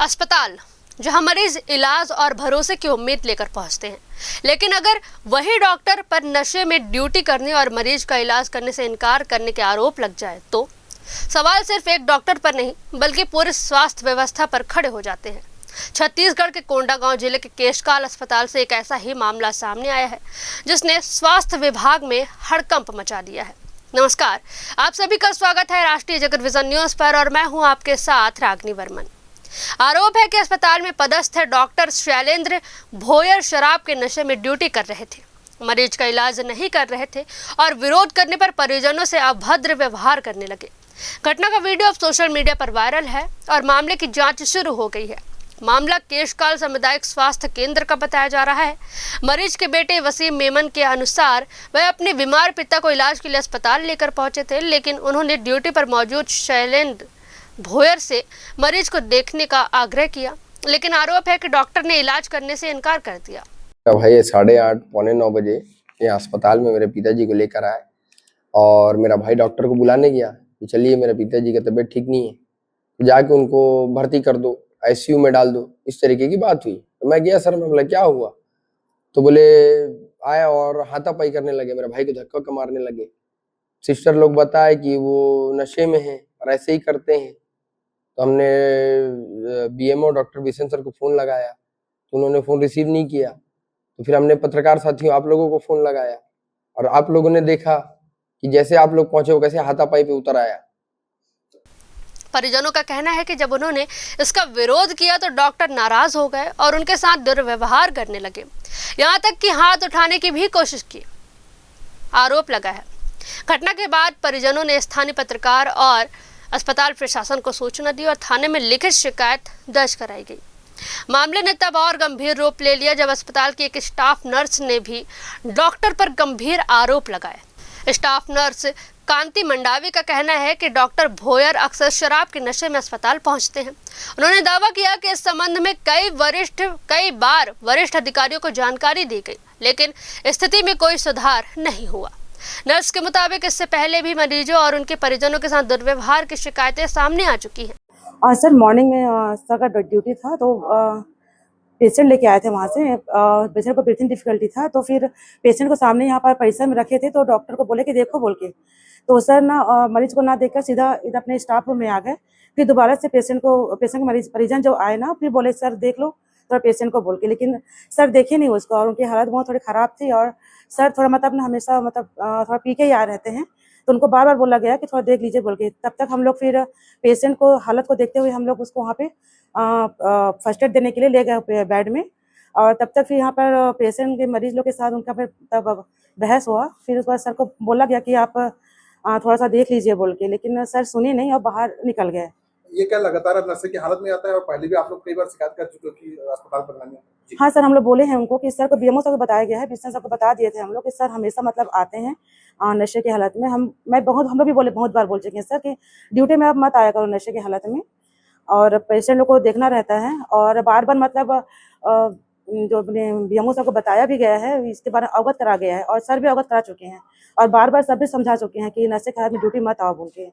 अस्पताल जहां मरीज इलाज और भरोसे की उम्मीद लेकर पहुंचते हैं, लेकिन अगर वही डॉक्टर पर नशे में ड्यूटी करने और मरीज का इलाज करने से इनकार करने के आरोप लग जाए तो सवाल सिर्फ एक डॉक्टर पर नहीं बल्कि पूरी स्वास्थ्य व्यवस्था पर खड़े हो जाते हैं। छत्तीसगढ़ के कोंडागांव जिले के केशकाल अस्पताल से एक ऐसा ही मामला सामने आया है जिसने स्वास्थ्य विभाग में हड़कंप मचा दिया है। नमस्कार, आप सभी का स्वागत है राष्ट्रीय जगत विजन न्यूज पर और मैं हूं आपके साथ रागनी वर्मन। आरोप है कि अस्पताल में पदस्थ डॉक्टर शैलेंद्र भोयर शराब के नशे में ड्यूटी कर रहे थे, मरीज का इलाज नहीं कर रहे थे और विरोध करने पर परिजनों से अभद्र व्यवहार करने लगे। घटना का वीडियो अब सोशल मीडिया पर वायरल है और मामले की जांच शुरू हो गई है। मामला केशकाल सामुदायिक स्वास्थ्य केंद्र का बताया जा रहा है। मरीज के बेटे वसीम मेमन के अनुसार वह अपने बीमार पिता को इलाज के लिए अस्पताल लेकर पहुंचे थे, लेकिन उन्होंने ड्यूटी पर मौजूद शैलेंद्र भोयर से मरीज को देखने का आग्रह किया, लेकिन आरोप है कि डॉक्टर ने इलाज करने से इनकार कर दिया। भाई 8:30 पौने 9 बजे यहाँ अस्पताल में मेरे पिताजी को लेकर आए और मेरा भाई डॉक्टर को बुलाने गया कि चलिए मेरे पिताजी की तबीयत ठीक नहीं है, तो जाके उनको भर्ती कर दो, आईसीयू में डाल दो, इस तरीके की बात हुई। तो मैं गया, सर मैं बोला क्या हुआ, तो बोले आया और हाथापाई करने लगे, मेरे भाई को धक्का मारने लगे। सिस्टर लोग बताए कि वो नशे में हैं और ऐसे ही करते हैं। तो हमने बीएमओ डॉक्टर बिशन सर को फोन लगाया तो उन्होंने फोन रिसीव नहीं किया। तो फिर हमने पत्रकार साथियों आप लोगों को फोन लगाया और आप लोगों ने देखा कि जैसे आप लोग पहुंचे वो कैसे हाथापाई पे उतर आया। परिजनों का कहना है कि जब उन्होंने इसका विरोध किया तो डॉक्टर नाराज हो गए और उनके साथ दुर्व्यवहार करने लगे, यहाँ तक कि हाथ उठाने की भी कोशिश की। आरोप लगा है। घटना के बाद परिजनों ने स्थानीय पत्रकार और अस्पताल प्रशासन को सूचना दी और थाने में लिखित शिकायत दर्ज कराई गई। मामले ने तब और गंभीर रूप ले लिया जब अस्पताल की एक स्टाफ नर्स ने भी डॉक्टर पर गंभीर आरोप लगाए। स्टाफ नर्स कांति मंडावी का कहना है कि डॉक्टर भोयर अक्सर शराब के नशे में अस्पताल पहुंचते हैं। उन्होंने दावा किया कि इस संबंध में कई बार वरिष्ठ अधिकारियों को जानकारी दी गई, लेकिन स्थिति में कोई सुधार नहीं हुआ। नर्स के मुताबिक इससे पहले भी मरीजों और उनके परिजनों के साथ दुर्व्यवहार की शिकायतें सामने आ चुकी हैं। सर मॉर्निंग में सर का ड्यूटी था तो पेशेंट लेके आए थे वहाँ से। पेशेंट को ब्रीथिंग डिफिकल्टी था तो फिर पेशेंट को सामने यहाँ पर परिसर में रखे थे तो डॉक्टर को बोले कि देखो बोल के, तो सर ना मरीज को ना देखकर सीधा इधर अपने स्टाफ रूम में आ गए। फिर दोबारा से पेशेंट के मरीज परिजन जो आए ना फिर बोले सर देख लो थोड़ा पेशेंट को बोल के, लेकिन सर देखे नहीं उसको और उनकी हालत बहुत थोड़ी ख़राब थी और सर थोड़ा मतलब हमेशा थोड़ा पी के ही आ रहते हैं तो उनको बार बार बोला गया कि थोड़ा देख लीजिए बोल के। तब तक हम लोग फिर पेशेंट को हालत को देखते हुए हम लोग उसको वहाँ पे फर्स्ट एड देने के लिए ले गए बेड में और तब तक फिर यहाँ पर पेशेंट के मरीज लोग के साथ उनका फिर तब बहस हुआ। फिर उसके बाद सर को बोला गया कि आप थोड़ा सा देख लीजिए बोल के, लेकिन सर सुने नहीं और बाहर निकल गए। ये क्या लगातार नशे की हालत में आता है और पहले भी आप लोग कई बार शिकायत कर चुके हो कि अस्पताल पर लाने? हाँ सर, हम लोग बोले हैं उनको कि सर को बीएमओ सर को बताया गया है, बिशन सर को बता दिए थे हम लोग कि सर हमेशा मतलब आते हैं नशे की हालत में। हम लोग भी बहुत बार बोल चुके हैं सर कि ड्यूटी में आप मत आया करो नशे की हालत में और पेशेंट लोग को देखना रहता है। और बार बार मतलब जो बीएमओ सर को बताया भी गया है, इसके बारे में अवगत करा गया है और सर भी अवगत करा चुके हैं और बार बार सब भी समझा चुके हैं कि नशे की हालत में ड्यूटी मत आओ बोल के।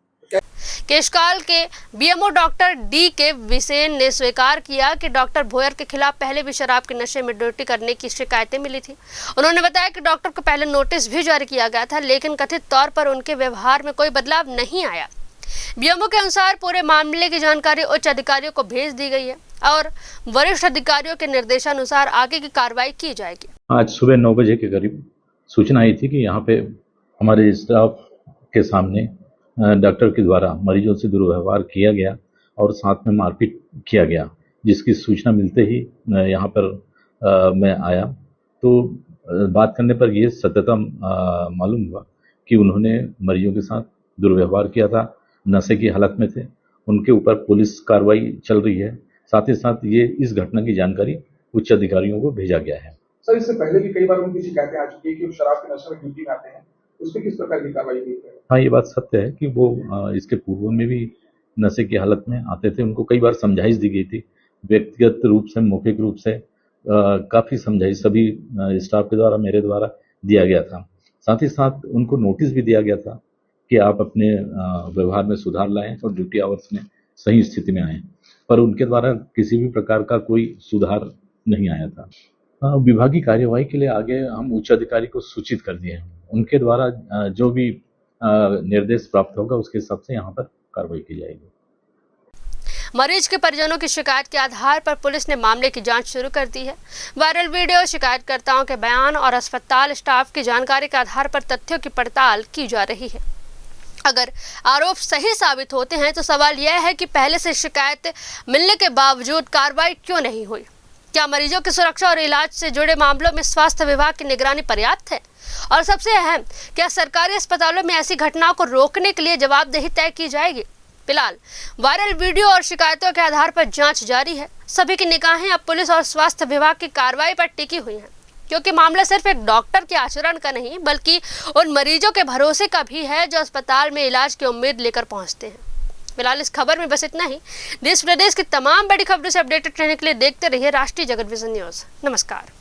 केशकाल के बीएमओ डॉक्टर डी के विसेन ने स्वीकार किया कि डॉक्टर भोयर के खिलाफ पहले भी शराब के नशे में ड्यूटी करने की शिकायतें मिली थी। उन्होंने बताया कि डॉक्टर को पहले नोटिस भी जारी किया गया था, लेकिन कथित तौर पर उनके व्यवहार में कोई बदलाव नहीं आया। बीएमओ के अनुसार पूरे मामले की जानकारी उच्च अधिकारियों को भेज दी गई है और वरिष्ठ अधिकारियों के निर्देशानुसार आगे की कार्रवाई की जाएगी। आज सुबह 9 बजे के करीब सूचना आई थी कि यहाँ पे हमारे स्टाफ के सामने डॉक्टर के द्वारा मरीजों से दुर्व्यवहार किया गया और साथ में मारपीट किया गया, जिसकी सूचना मिलते ही यहाँ पर मैं आया तो बात करने पर ये सत्यता मालूम हुआ कि उन्होंने मरीजों के साथ दुर्व्यवहार किया था, नशे की हालत में थे। उनके ऊपर पुलिस कार्रवाई चल रही है। साथ ही साथ ये इस घटना की जानकारी उच्च अधिकारियों को भेजा गया है। सर इससे पहले भी कई बार उनकी शिकायतें आ चुकी है कि शराब के नशे में ड्यूटी में आते हैं, उस पर किस प्रकार की कार्रवाई की है? हाँ, ये बात सत्य है कि वो इसके पूर्व में भी नशे की हालत में आते थे। उनको कई बार समझाइश दी गई थी, व्यक्तिगत रूप से मौखिक रूप से काफ़ी समझाइश सभी स्टाफ के द्वारा मेरे द्वारा दिया गया था। साथ ही साथ उनको नोटिस भी दिया गया था कि आप अपने व्यवहार में सुधार लाएं और ड्यूटी आवर्स में सही स्थिति में आएं। पर उनके द्वारा किसी भी प्रकार का कोई सुधार नहीं आया था। विभागीय कार्यवाही के लिए आगे हम उच्च अधिकारी को सूचित कर दिए हैं। उनके द्वारा जो भी निर्देश प्राप्त होगा उसके हिसाब से यहाँ पर कार्रवाई की जाएगी। मरीज के परिजनों की शिकायत के आधार पर पुलिस ने मामले की जांच शुरू कर दी है। वायरल वीडियो, शिकायतकर्ताओं के बयान और अस्पताल स्टाफ की जानकारी के आधार पर तथ्यों की पड़ताल की जा रही है। अगर आरोप सही साबित होते हैं तो सवाल यह है कि पहले से शिकायत मिलने के बावजूद कार्रवाई क्यों नहीं हुई? क्या मरीजों की सुरक्षा और इलाज से जुड़े मामलों में स्वास्थ्य विभाग की निगरानी पर्याप्त है? और सबसे अहम, क्या सरकारी अस्पतालों में ऐसी घटनाओं को रोकने के लिए जवाबदेही तय की जाएगी? फिलहाल वायरल वीडियो और शिकायतों के आधार पर जांच जारी है। सभी की निगाहें अब पुलिस और स्वास्थ्य विभाग की कार्रवाई पर टिकी हुई हैं, क्योंकि मामला सिर्फ एक डॉक्टर के आचरण का नहीं बल्कि उन मरीजों के भरोसे का भी है जो अस्पताल में इलाज की उम्मीद लेकर पहुंचते हैं। फिलहाल इस खबर में बस इतना ही। देश प्रदेश की तमाम बड़ी खबरों से अपडेटेड रहने के लिए देखते रहिए राष्ट्रीय जगत विजन न्यूज। नमस्कार।